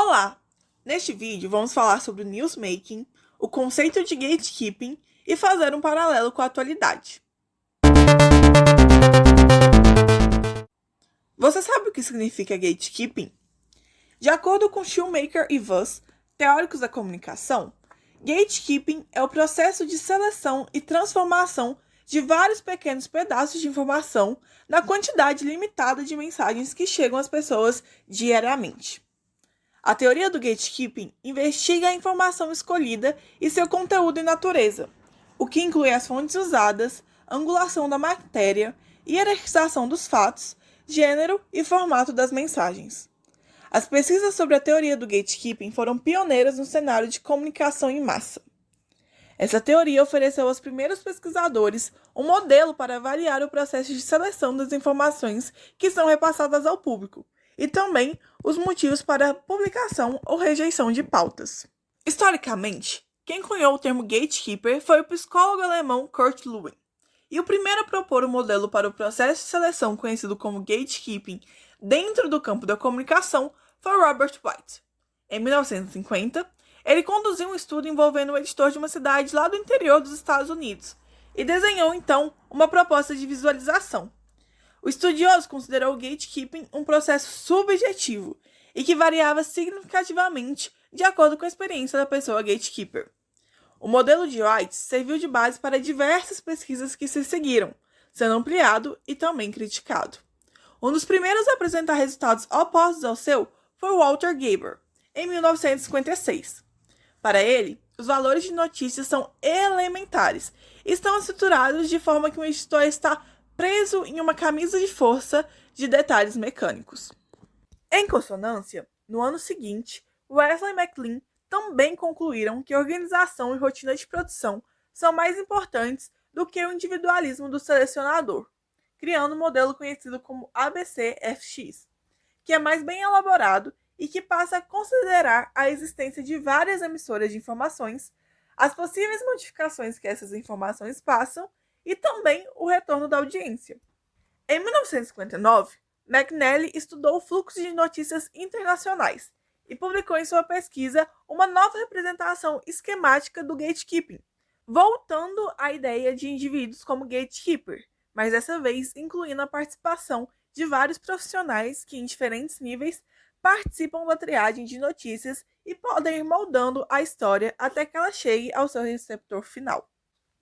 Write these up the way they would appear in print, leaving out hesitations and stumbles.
Olá! Neste vídeo vamos falar sobre o newsmaking, o conceito de gatekeeping e fazer um paralelo com a atualidade. Você sabe o que significa gatekeeping? De acordo com Shoemaker e Voss, teóricos da comunicação, gatekeeping é o processo de seleção e transformação de vários pequenos pedaços de informação na quantidade limitada de mensagens que chegam às pessoas diariamente. A teoria do gatekeeping investiga a informação escolhida e seu conteúdo e natureza, o que inclui as fontes usadas, angulação da matéria, hierarquização dos fatos, gênero e formato das mensagens. As pesquisas sobre a teoria do gatekeeping foram pioneiras no cenário de comunicação em massa. Essa teoria ofereceu aos primeiros pesquisadores um modelo para avaliar o processo de seleção das informações que são repassadas ao público, e também os motivos para a publicação ou rejeição de pautas. Historicamente, quem cunhou o termo gatekeeper foi o psicólogo alemão Kurt Lewin, e o primeiro a propor o modelo para o processo de seleção conhecido como gatekeeping dentro do campo da comunicação foi Robert White. Em 1950, ele conduziu um estudo envolvendo o editor de uma cidade lá do interior dos Estados Unidos e desenhou então uma proposta de visualização. O estudioso considerou o gatekeeping um processo subjetivo e que variava significativamente de acordo com a experiência da pessoa gatekeeper. O modelo de White serviu de base para diversas pesquisas que se seguiram, sendo ampliado e também criticado. Um dos primeiros a apresentar resultados opostos ao seu foi Walter Gaber, em 1956. Para ele, os valores de notícias são elementares e estão estruturados de forma que o editor está preso em uma camisa de força de detalhes mecânicos. Em consonância, no ano seguinte, Wesley e McLean também concluíram que organização e rotina de produção são mais importantes do que o individualismo do selecionador, criando um modelo conhecido como ABCFX, que é mais bem elaborado e que passa a considerar a existência de várias emissoras de informações, as possíveis modificações que essas informações passam e também o retorno da audiência. Em 1959, McNally estudou o fluxo de notícias internacionais e publicou em sua pesquisa uma nova representação esquemática do gatekeeping, voltando à ideia de indivíduos como gatekeeper, mas dessa vez incluindo a participação de vários profissionais que, em diferentes níveis, participam da triagem de notícias e podem ir moldando a história até que ela chegue ao seu receptor final.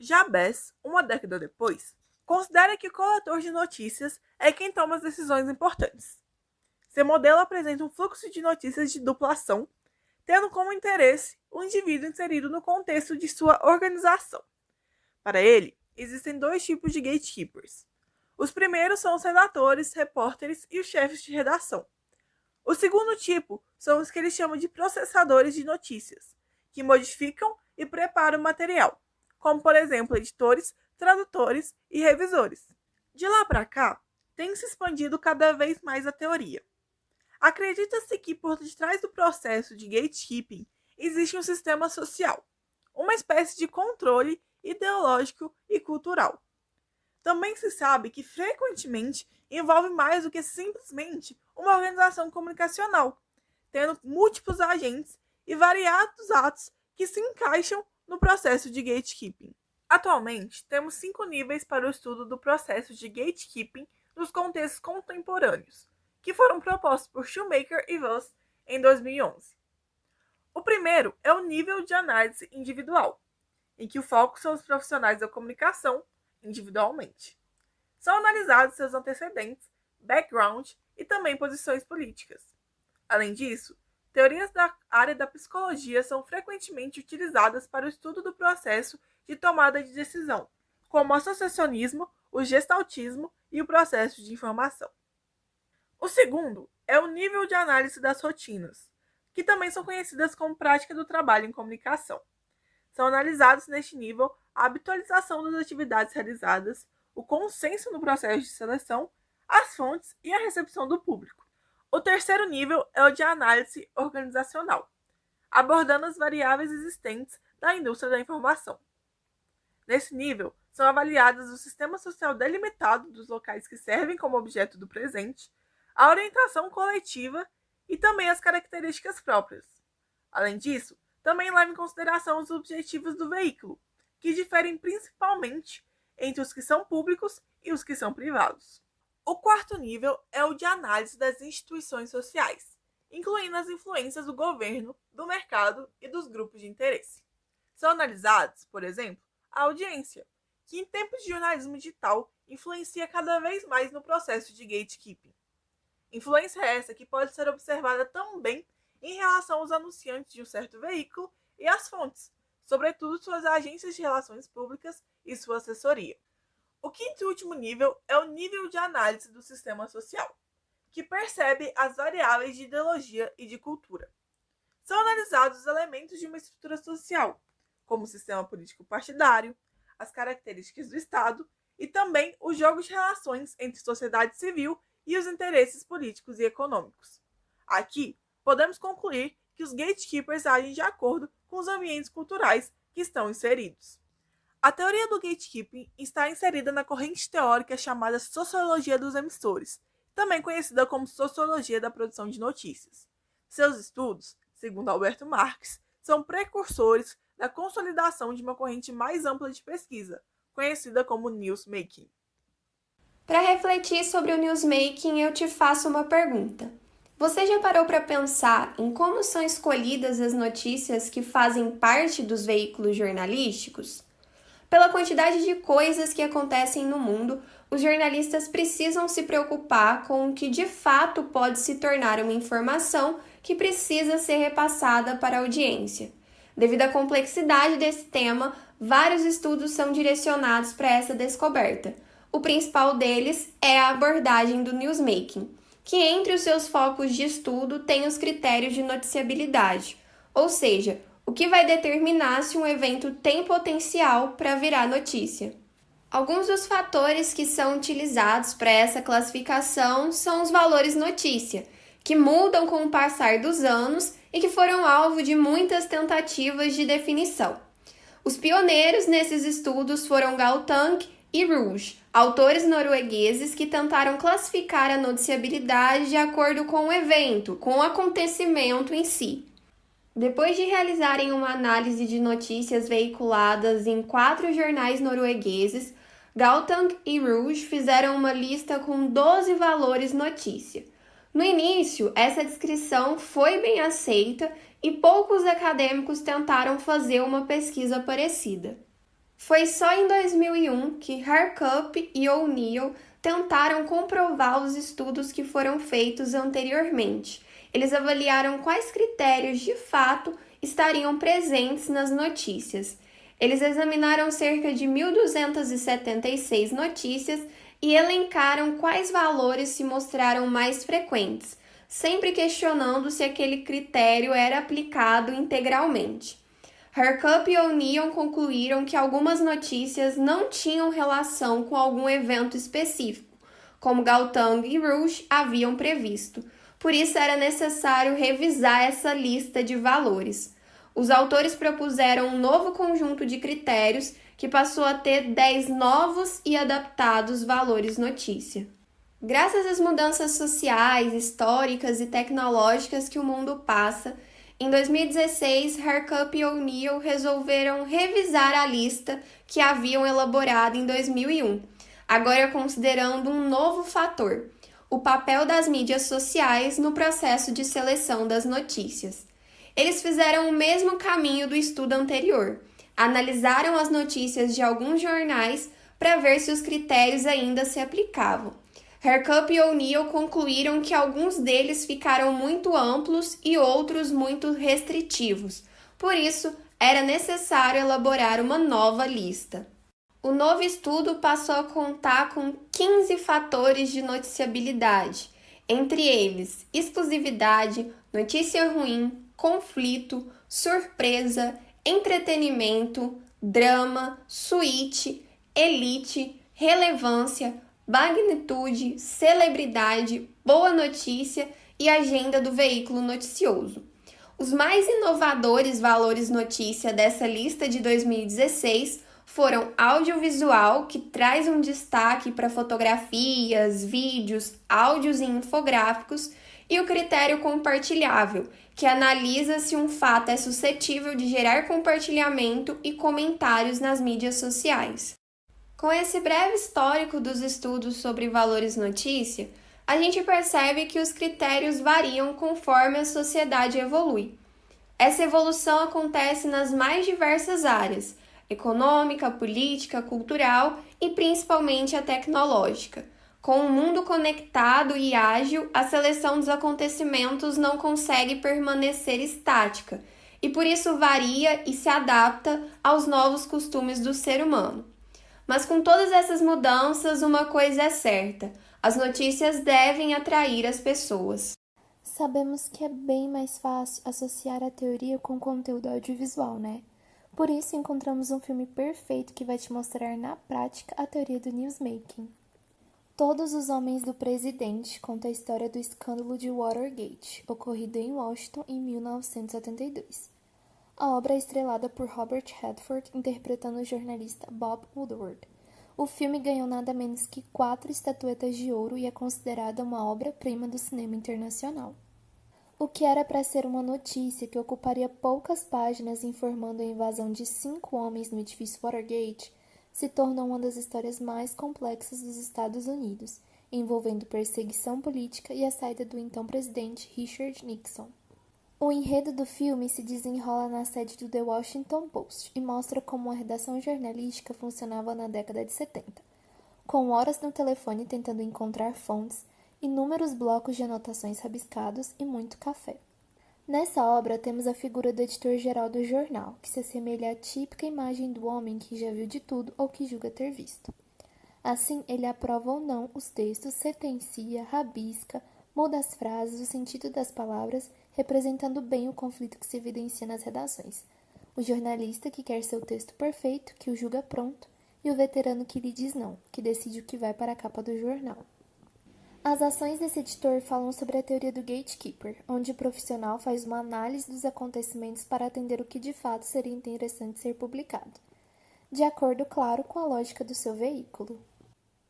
Já Bess, uma década depois, considera que o coletor de notícias é quem toma as decisões importantes. Seu modelo apresenta um fluxo de notícias de dupla ação, tendo como interesse o indivíduo inserido no contexto de sua organização. Para ele, existem dois tipos de gatekeepers. Os primeiros são os redatores, repórteres e os chefes de redação. O segundo tipo são os que ele chama de processadores de notícias, que modificam e preparam o material, como, por exemplo, editores, tradutores e revisores. De lá para cá, tem se expandido cada vez mais a teoria. Acredita-se que por detrás do processo de gatekeeping existe um sistema social, uma espécie de controle ideológico e cultural. Também se sabe que frequentemente envolve mais do que simplesmente uma organização comunicacional, tendo múltiplos agentes e variados atos que se encaixam no processo de gatekeeping. Atualmente, temos 5 níveis para o estudo do processo de gatekeeping nos contextos contemporâneos, que foram propostos por Shoemaker e Voss em 2011. O primeiro é o nível de análise individual, em que o foco são os profissionais da comunicação individualmente. São analisados seus antecedentes, background e também posições políticas. Além disso, teorias da área da psicologia são frequentemente utilizadas para o estudo do processo de tomada de decisão, como o associacionismo, o gestaltismo e o processo de informação. O segundo é o nível de análise das rotinas, que também são conhecidas como prática do trabalho em comunicação. São analisados neste nível a habitualização das atividades realizadas, o consenso no processo de seleção, as fontes e a recepção do público. O terceiro nível é o de análise organizacional, abordando as variáveis existentes da indústria da informação. Nesse nível, são avaliados o sistema social delimitado dos locais que servem como objeto do presente, a orientação coletiva e também as características próprias. Além disso, também leva em consideração os objetivos do veículo, que diferem principalmente entre os que são públicos e os que são privados. O quarto nível é o de análise das instituições sociais, incluindo as influências do governo, do mercado e dos grupos de interesse. São analisados, por exemplo, a audiência, que em tempos de jornalismo digital influencia cada vez mais no processo de gatekeeping. Influência essa que pode ser observada também em relação aos anunciantes de um certo veículo e às fontes, sobretudo suas agências de relações públicas e sua assessoria. O quinto e último nível é o nível de análise do sistema social, que percebe as variáveis de ideologia e de cultura. São analisados os elementos de uma estrutura social, como o sistema político partidário, as características do Estado e também o jogo de relações entre sociedade civil e os interesses políticos e econômicos. Aqui, podemos concluir que os gatekeepers agem de acordo com os ambientes culturais que estão inseridos. A teoria do gatekeeping está inserida na corrente teórica chamada Sociologia dos Emissores, também conhecida como Sociologia da Produção de Notícias. Seus estudos, segundo Alberto Marques, são precursores da consolidação de uma corrente mais ampla de pesquisa, conhecida como newsmaking. Para refletir sobre o newsmaking, eu te faço uma pergunta. Você já parou para pensar em como são escolhidas as notícias que fazem parte dos veículos jornalísticos? Pela quantidade de coisas que acontecem no mundo, os jornalistas precisam se preocupar com o que de fato pode se tornar uma informação que precisa ser repassada para a audiência. Devido à complexidade desse tema, vários estudos são direcionados para essa descoberta. O principal deles é a abordagem do newsmaking, que entre os seus focos de estudo tem os critérios de noticiabilidade, ou seja, o que vai determinar se um evento tem potencial para virar notícia. Alguns dos fatores que são utilizados para essa classificação são os valores notícia, que mudam com o passar dos anos e que foram alvo de muitas tentativas de definição. Os pioneiros nesses estudos foram Galtung e Rouge, autores noruegueses que tentaram classificar a noticiabilidade de acordo com o evento, com o acontecimento em si. Depois de realizarem uma análise de notícias veiculadas em 4 jornais noruegueses, Galtung e Rouge fizeram uma lista com 12 valores notícia. No início, essa descrição foi bem aceita e poucos acadêmicos tentaram fazer uma pesquisa parecida. Foi só em 2001 que Harkup e O'Neill tentaram comprovar os estudos que foram feitos anteriormente. Eles avaliaram quais critérios de fato estariam presentes nas notícias. Eles examinaram cerca de 1.276 notícias e elencaram quais valores se mostraram mais frequentes, sempre questionando se aquele critério era aplicado integralmente. Harkup e O'Neill concluíram que algumas notícias não tinham relação com algum evento específico, como Galtung e Rouge haviam previsto. Por isso era necessário revisar essa lista de valores. Os autores propuseram um novo conjunto de critérios que passou a ter 10 novos e adaptados valores notícia. Graças às mudanças sociais, históricas e tecnológicas que o mundo passa, em 2016, Harkup e O'Neill resolveram revisar a lista que haviam elaborado em 2001, agora considerando um novo fator: o papel das mídias sociais no processo de seleção das notícias. Eles fizeram o mesmo caminho do estudo anterior, analisaram as notícias de alguns jornais para ver se os critérios ainda se aplicavam. Harkup e O'Neill concluíram que alguns deles ficaram muito amplos e outros muito restritivos. Por isso, era necessário elaborar uma nova lista. O novo estudo passou a contar com 15 fatores de noticiabilidade, entre eles exclusividade, notícia ruim, conflito, surpresa, entretenimento, drama, suíte, elite, relevância, magnitude, celebridade, boa notícia e agenda do veículo noticioso. Os mais inovadores valores notícia dessa lista de 2016 foram audiovisual, que traz um destaque para fotografias, vídeos, áudios e infográficos, e o critério compartilhável, que analisa se um fato é suscetível de gerar compartilhamento e comentários nas mídias sociais. Com esse breve histórico dos estudos sobre valores notícia, a gente percebe que os critérios variam conforme a sociedade evolui. Essa evolução acontece nas mais diversas áreas: econômica, política, cultural e principalmente a tecnológica. Com um mundo conectado e ágil, a seleção dos acontecimentos não consegue permanecer estática e por isso varia e se adapta aos novos costumes do ser humano. Mas com todas essas mudanças, uma coisa é certa: as notícias devem atrair as pessoas. Sabemos que é bem mais fácil associar a teoria com conteúdo audiovisual, né? Por isso encontramos um filme perfeito que vai te mostrar na prática a teoria do newsmaking. Todos os Homens do Presidente conta a história do escândalo de Watergate, ocorrido em Washington em 1972. A obra é estrelada por Robert Redford, interpretando o jornalista Bob Woodward. O filme ganhou nada menos que 4 estatuetas de ouro e é considerada uma obra-prima do cinema internacional. O que era para ser uma notícia que ocuparia poucas páginas informando a invasão de 5 homens no edifício Watergate se tornou uma das histórias mais complexas dos Estados Unidos, envolvendo perseguição política e a saída do então presidente Richard Nixon. O enredo do filme se desenrola na sede do The Washington Post e mostra como a redação jornalística funcionava na década de 70, com horas no telefone tentando encontrar fontes, inúmeros blocos de anotações rabiscados e muito café. Nessa obra temos a figura do editor-geral do jornal, que se assemelha à típica imagem do homem que já viu de tudo ou que julga ter visto. Assim, ele aprova ou não os textos, sentencia, rabisca, muda as frases, o sentido das palavras, representando bem o conflito que se evidencia nas redações. O jornalista que quer seu texto perfeito, que o julga pronto, e o veterano que lhe diz não, que decide o que vai para a capa do jornal. As ações desse editor falam sobre a teoria do gatekeeper, onde o profissional faz uma análise dos acontecimentos para atender o que de fato seria interessante ser publicado, de acordo, claro, com a lógica do seu veículo.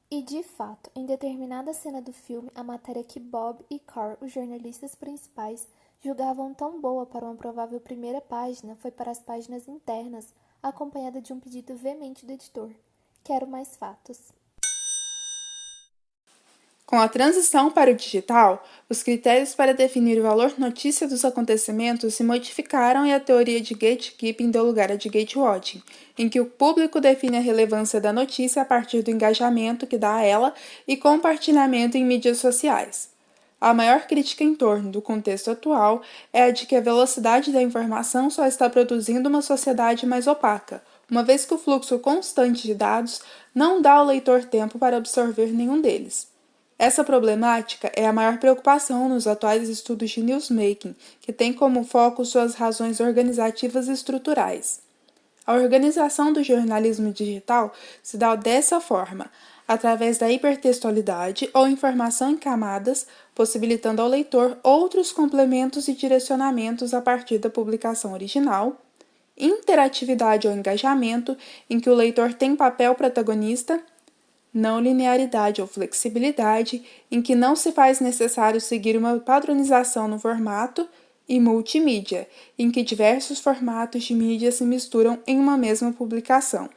E, de fato, em determinada cena do filme, a matéria que Bob e Carl, os jornalistas principais, julgavam tão boa para uma provável primeira página foi para as páginas internas, acompanhada de um pedido veemente do editor: quero mais fatos. Com a transição para o digital, os critérios para definir o valor notícia dos acontecimentos se modificaram e a teoria de gatekeeping deu lugar à de gatewatching, em que o público define a relevância da notícia a partir do engajamento que dá a ela e compartilhamento em mídias sociais. A maior crítica em torno do contexto atual é a de que a velocidade da informação só está produzindo uma sociedade mais opaca, uma vez que o fluxo constante de dados não dá ao leitor tempo para absorver nenhum deles. Essa problemática é a maior preocupação nos atuais estudos de newsmaking, que tem como foco suas razões organizativas e estruturais. A organização do jornalismo digital se dá dessa forma, através da hipertextualidade ou informação em camadas, possibilitando ao leitor outros complementos e direcionamentos a partir da publicação original, interatividade ou engajamento, em que o leitor tem papel protagonista, não linearidade ou flexibilidade, em que não se faz necessário seguir uma padronização no formato, e multimídia, em que diversos formatos de mídia se misturam em uma mesma publicação.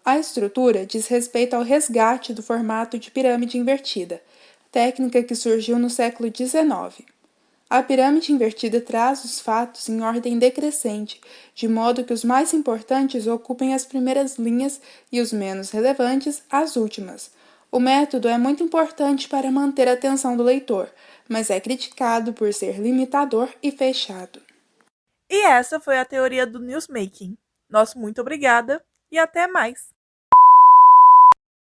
A estrutura diz respeito ao resgate do formato de pirâmide invertida, técnica que surgiu no século XIX. A pirâmide invertida traz os fatos em ordem decrescente, de modo que os mais importantes ocupem as primeiras linhas e os menos relevantes as últimas. O método é muito importante para manter a atenção do leitor, mas é criticado por ser limitador e fechado. E essa foi a teoria do newsmaking. Nosso muito obrigada e até mais!